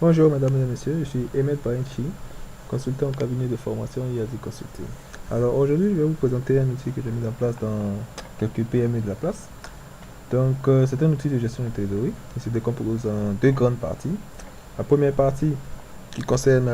Bonjour mesdames et messieurs, je suis Ahmed Barenchi, consultant au cabinet de formation IAZ Consulting. Alors aujourd'hui, je vais vous présenter un outil que j'ai mis en place dans quelques PME de la place. Donc c'est un outil de gestion de trésorerie. Il se décompose en deux grandes parties. La première partie qui concerne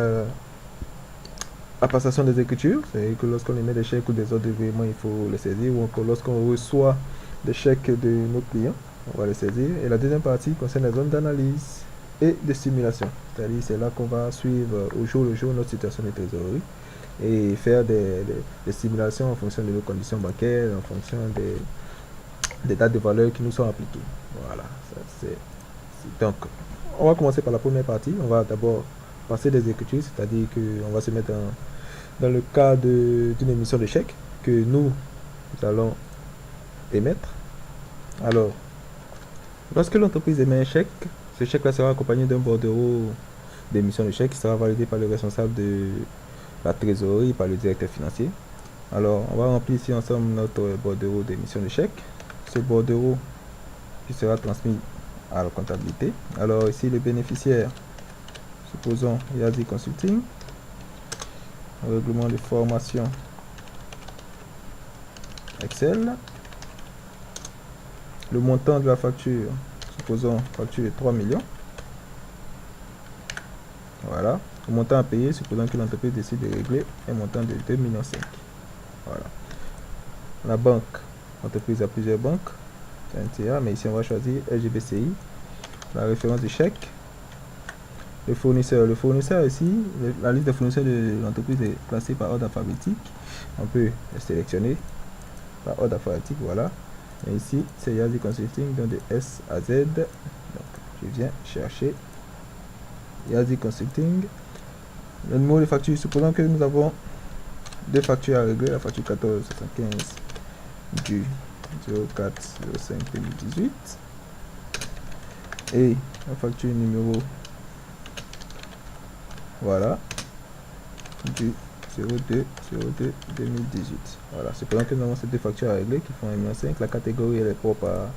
la passation des écritures, c'est que lorsqu'on émet des chèques ou des ordres de virement, il faut les saisir, ou encore lorsqu'on reçoit des chèques de nos clients, on va les saisir. Et la deuxième partie concerne les zones d'analyse et de simulation. C'est-à-dire c'est là qu'on va suivre au jour le jour notre situation de trésorerie et faire des simulations en fonction de nos conditions bancaires, en fonction des dates de valeur qui nous sont appliquées. Voilà. Donc, on va commencer par la première partie. On va d'abord passer des écritures, c'est-à-dire qu'on va se mettre dans le cas d'une émission de chèque que nous allons émettre. Alors, lorsque l'entreprise émet un chèque, ce chèque-là sera accompagné d'un bordereau d'émission de chèque qui sera validé par le responsable de la trésorerie, par le directeur financier. Alors, on va remplir ici ensemble notre bordereau d'émission de chèque. Ce bordereau qui sera transmis à la comptabilité. Alors, ici, le bénéficiaire, supposons Yazi Consulting, règlement de formation Excel. Le montant de la facture, supposons facture de 3 millions. Voilà. Le montant à payer, supposons que l'entreprise décide de régler un montant de 2,5 millions. Voilà. La banque, l'entreprise a plusieurs banques, c'est un TA, mais ici on va choisir LGBCI. La référence du chèque. Le fournisseur ici, la liste des fournisseurs de l'entreprise est classée par ordre alphabétique. On peut le sélectionner par ordre alphabétique, voilà. Et ici, c'est Yazi Consulting, donc de S à Z. Donc, je viens chercher Yazi Consulting. Le numéro de facture, supposons que nous avons deux factures à régler, la facture 1475 du 04/05/2018 et la facture numéro voilà du 02/02/2018. Voilà, cependant que nous avons ces deux factures à régler qui font 1,5 million. La catégorie elle est propre à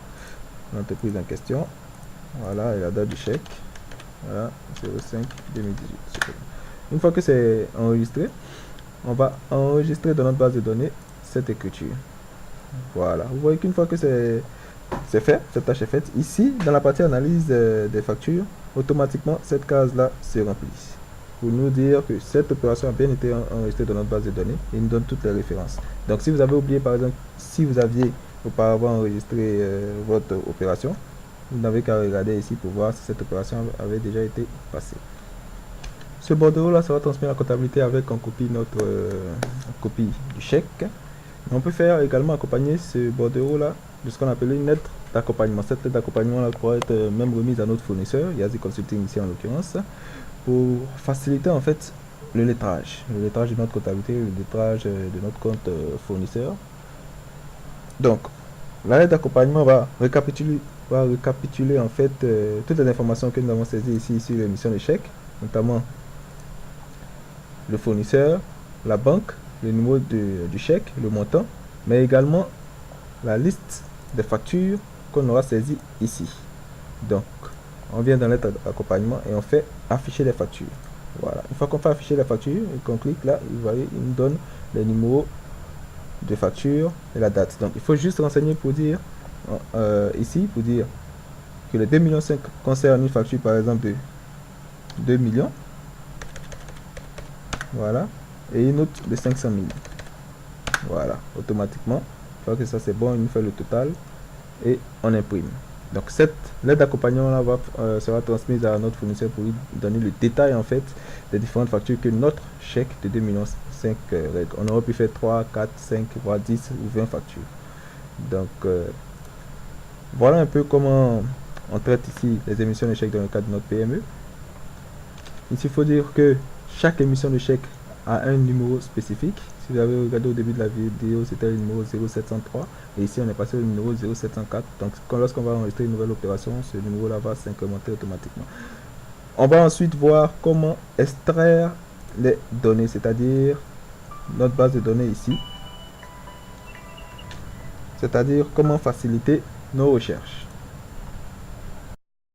l'entreprise en question. Voilà, et la date du chèque. Voilà, 05/2018. Une fois que c'est enregistré, on va enregistrer dans notre base de données cette écriture. Voilà, vous voyez qu'une fois que c'est fait, cette tâche est faite, ici, dans la partie analyse des factures, automatiquement, cette case-là se remplit. Pour nous dire que cette opération a bien été enregistrée dans notre base de données et nous donne toutes les références. Donc, si vous avez oublié, par exemple, si vous aviez auparavant enregistré votre opération, vous n'avez qu'à regarder ici pour voir si cette opération avait déjà été passée. Ce bordereau-là sera transmis à la comptabilité avec en copie notre copie du chèque. On peut faire également accompagner ce bordereau-là de ce qu'on appelle une lettre d'accompagnement. Cette lettre d'accompagnement pourra être même remise à notre fournisseur, Yazi Consulting ici en l'occurrence, pour faciliter en fait le lettrage de notre comptabilité, le lettrage de notre compte fournisseur. Donc, la lettre d'accompagnement va récapituler en fait toutes les informations que nous avons saisies ici sur l'émission de chèque, notamment le fournisseur, la banque, le numéro du chèque, le montant, mais également la liste des factures qu'on aura saisies ici. Donc, on vient dans lettre d'accompagnement et on fait afficher les factures. Voilà. Une fois qu'on fait afficher les factures et qu'on clique là, vous voyez, il nous donne les numéros de facture et la date. Donc, il faut juste renseigner pour dire ici, pour dire que les 2,5 millions concernent une facture par exemple de 2 millions. Voilà. Et une autre de 500 000. Voilà, automatiquement. Une fois que ça c'est bon, il nous fait le total et on imprime. Donc cette lettre d'accompagnement là sera transmise à notre fournisseur pour lui donner le détail en fait des différentes factures que notre chèque de 2,5 millions règle. On aurait pu faire 3, 4, 5, voire 10 ou 20 factures. Donc voilà un peu comment on traite ici les émissions de chèques dans le cadre de notre PME. Ici il faut dire que chaque émission de chèque a un numéro spécifique. Si vous avez regardé au début de la vidéo, c'était le numéro 0703 et ici on est passé au numéro 0704. Donc lorsqu'on va enregistrer une nouvelle opération, ce numéro là va s'incrémenter automatiquement. On va ensuite voir comment extraire les données, c'est-à-dire notre base de données ici, c'est-à-dire comment faciliter nos recherches.